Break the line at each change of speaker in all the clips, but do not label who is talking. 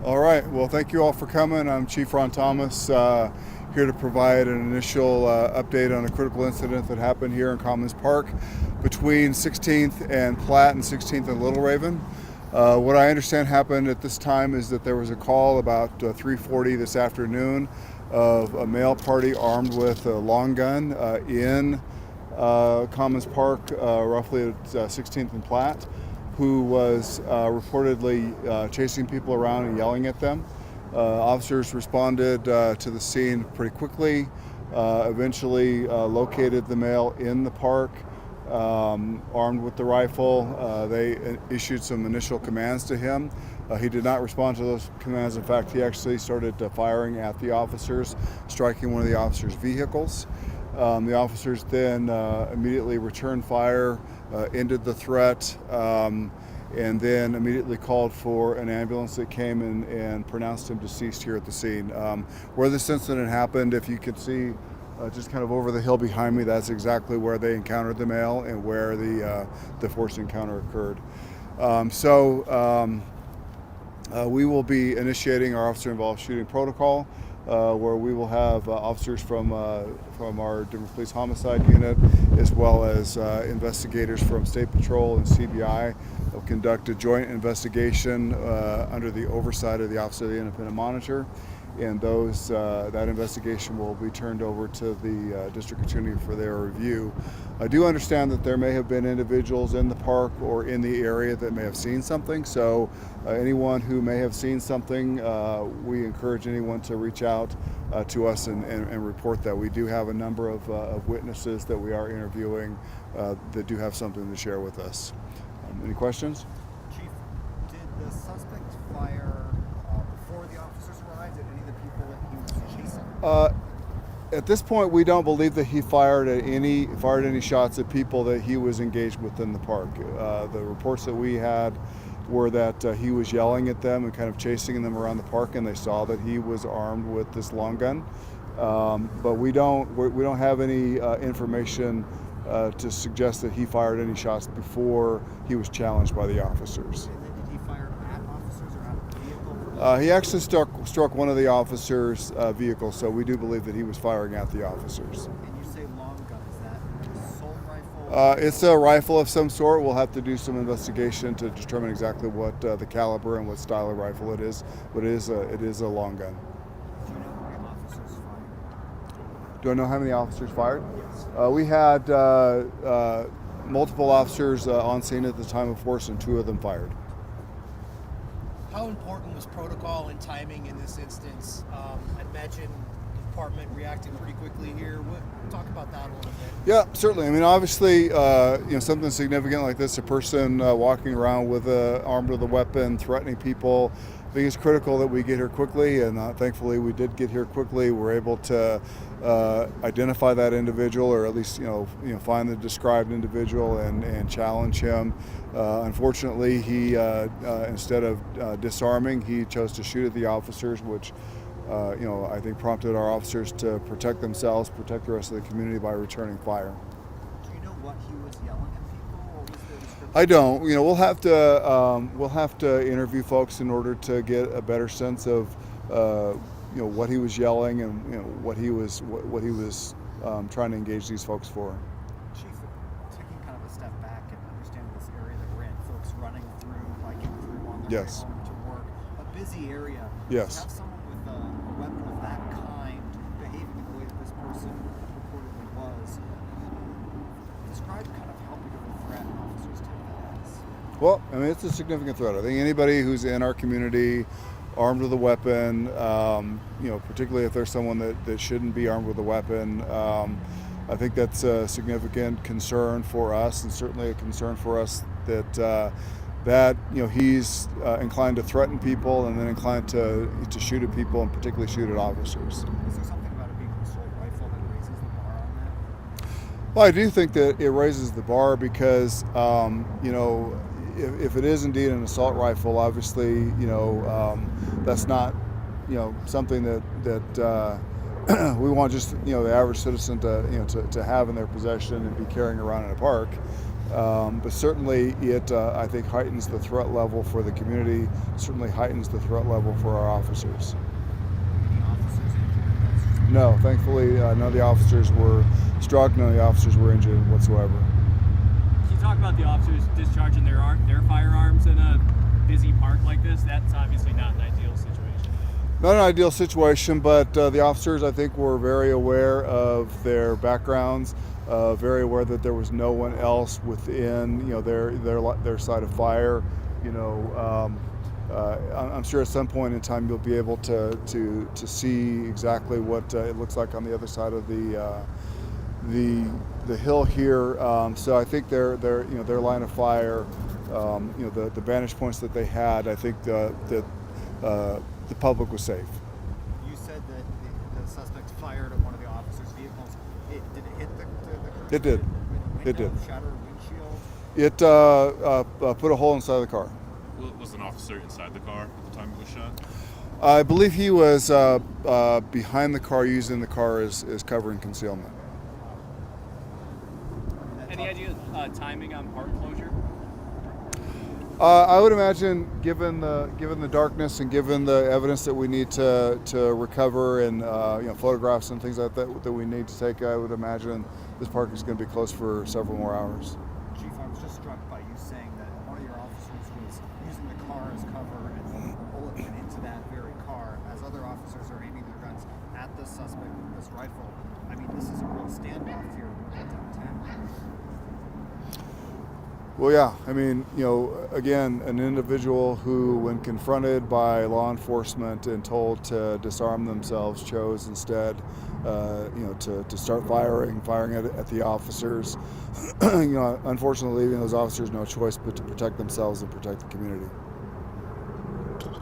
All right. Well, thank you all for coming. I'm Chief Ron Thomas, here to provide an initial update on a critical incident that happened here in Commons Park between 16th and Platte and 16th and Little Raven. What I understand happened at this time is that there was a call about 3:40 this afternoon of a male party armed with a long gun in Commons Park, roughly at 16th and Platte, who was reportedly chasing people around and yelling at them. Officers responded to the scene pretty quickly, eventually located the male in the park, armed with the rifle. They issued some initial commands to him. He did not respond to those commands. In fact, he actually started firing at the officers, striking one of the officers' vehicles. The officers then immediately returned fire, ended the threat, and then immediately called for an ambulance that came in and pronounced him deceased here at the scene. Where this incident happened, if you could see just kind of over the hill behind me, that's exactly where they encountered the male and where the forced encounter occurred. We will be initiating our officer-involved shooting protocol, where we will have officers from our Denver Police Homicide Unit, as well as investigators from State Patrol and CBI, will conduct a joint investigation under the oversight of the Office of the Independent Monitor, and that investigation will be turned over to the District Attorney for their review. I do understand that there may have been individuals in the park or in the area that may have seen something, so anyone who may have seen something, we encourage anyone to reach out to us and report that. We do have a number of witnesses that we are interviewing that do have something to share with us. Any questions?
Chief, did the suspect fire before the officers arrived at any of the people that he was chasing?
At this point, we don't believe that he fired any shots at people that he was engaged with in the park. The reports that we had were that he was yelling at them and kind of chasing them around the park, and they saw that he was armed with this long gun. But we don't have any information to suggest that he fired any shots before he was challenged by the officers.
And then did he fire at officers or at the vehicle?
He actually struck one of the officers' vehicles, so we do believe that he was firing at the officers.
And you say long gun, is that an assault rifle?
It's a rifle of some sort. We'll have to do some investigation to determine exactly what the caliber and what style of rifle it is, but it is a long gun.
Do you know how many officers fired?
Do I know how many officers fired?
Yes.
We had multiple officers on scene at the time of force, and 2 of them fired.
How important was protocol and timing in this instance? I'd imagine the department reacted pretty quickly here. Talk about that a little bit.
Yeah, certainly. I mean, obviously, something significant like this, a person walking around with armed with a weapon, threatening people, I think it's critical that we get here quickly, and thankfully we did get here quickly. We're able to identify that individual, or at least find the described individual and challenge him. Unfortunately, he instead of disarming, he chose to shoot at the officers, which I think prompted our officers to protect themselves, protect the rest of the community by returning fire.
Do you know what he was yelling at people, or was there a description?
I don't. We'll have to interview folks in order to get a better sense of what he was yelling and what he was trying to engage these folks for.
Chief, taking kind of a step back and understanding this area that we're in, folks running through, biking through on their way
Yes.
home to work, a busy area.
Yes.
To have someone with a weapon of that kind behaving the way that this person reportedly was, describe kind of how big of a threat officers take that as.
Well, I mean, it's a significant threat. I think anybody who's in our community armed with a weapon, particularly if there's someone that shouldn't be armed with a weapon, I think that's a significant concern for us, and certainly a concern for us that he's inclined to threaten people and then inclined to shoot at people, and particularly shoot at officers.
Is there something about it being an assault rifle that raises the bar on that?
Well, I do think that it raises the bar because, if it is indeed an assault rifle, obviously, that's not, something that we want just, the average citizen to have in their possession and be carrying around in a park. But certainly it, I think, heightens the threat level for the community, certainly heightens the threat level for our officers.
Any officers injured?
No, thankfully, none of the officers were struck, none of the officers were injured whatsoever.
Can you talk about the officers discharging their firearms in a busy park like this? That's obviously not an ideal situation.
Not an ideal situation, but the officers, I think, were very aware of their backgrounds, very aware that there was no one else within, their side of fire. I'm sure at some point in time you'll be able to see exactly what it looks like on the other side of the hill here. So I think their line of fire, the vantage points that they had, I think that the public was safe.
You said that the suspect fired at one of the officers' vehicles. Did it hit the
It did.
window,
It did.
shatter a windshield?
It put a hole inside of the car.
Was an officer inside the car at the time it was shot?
I believe he was behind the car, using the car as covering concealment.
Any idea timing on park closure?
I would imagine, given the darkness and given the evidence that we need to recover, and photographs and things like that we need to take, I would imagine this park is going to be closed for several more hours.
Chief, I was just struck by you saying that one of your officers was using the car as cover and the bullet went into that very car as other officers are aiming their guns at the suspect with this rifle. I mean, this is a real standoff here in the middle of downtown.
Well, yeah. I mean, again, an individual who, when confronted by law enforcement and told to disarm themselves, chose instead, to start firing at the officers. Unfortunately, leaving those officers no choice but to protect themselves and protect the community.
Do you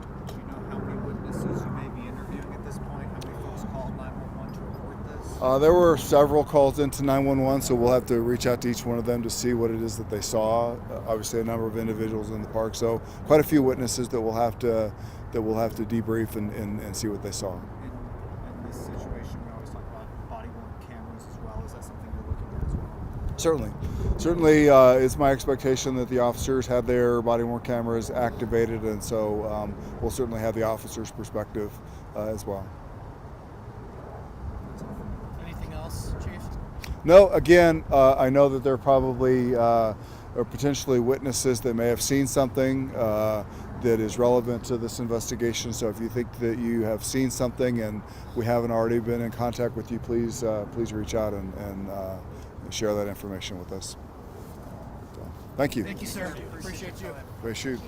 know how many witnesses you may be interviewing at this point? How many folks called 911 to report this?
There were several calls into 911, so we'll have to reach out to each one of them to see what it is that they saw. Obviously, a number of individuals in the park, so quite a few witnesses that we'll have to debrief and see what they saw.
In this situation, we always talk about body-worn cameras as well. Is that something you're looking at as well?
Certainly, it's my expectation that the officers had their body-worn cameras activated, and so we'll certainly have the officers' perspective as well.
Anything else, Chief?
No, again, I know that there probably are potentially witnesses that may have seen something that is relevant to this investigation. So if you think that you have seen something and we haven't already been in contact with you, please reach out and share that information with us. So, thank you.
Thank you, sir. Appreciate you.
Great shoot.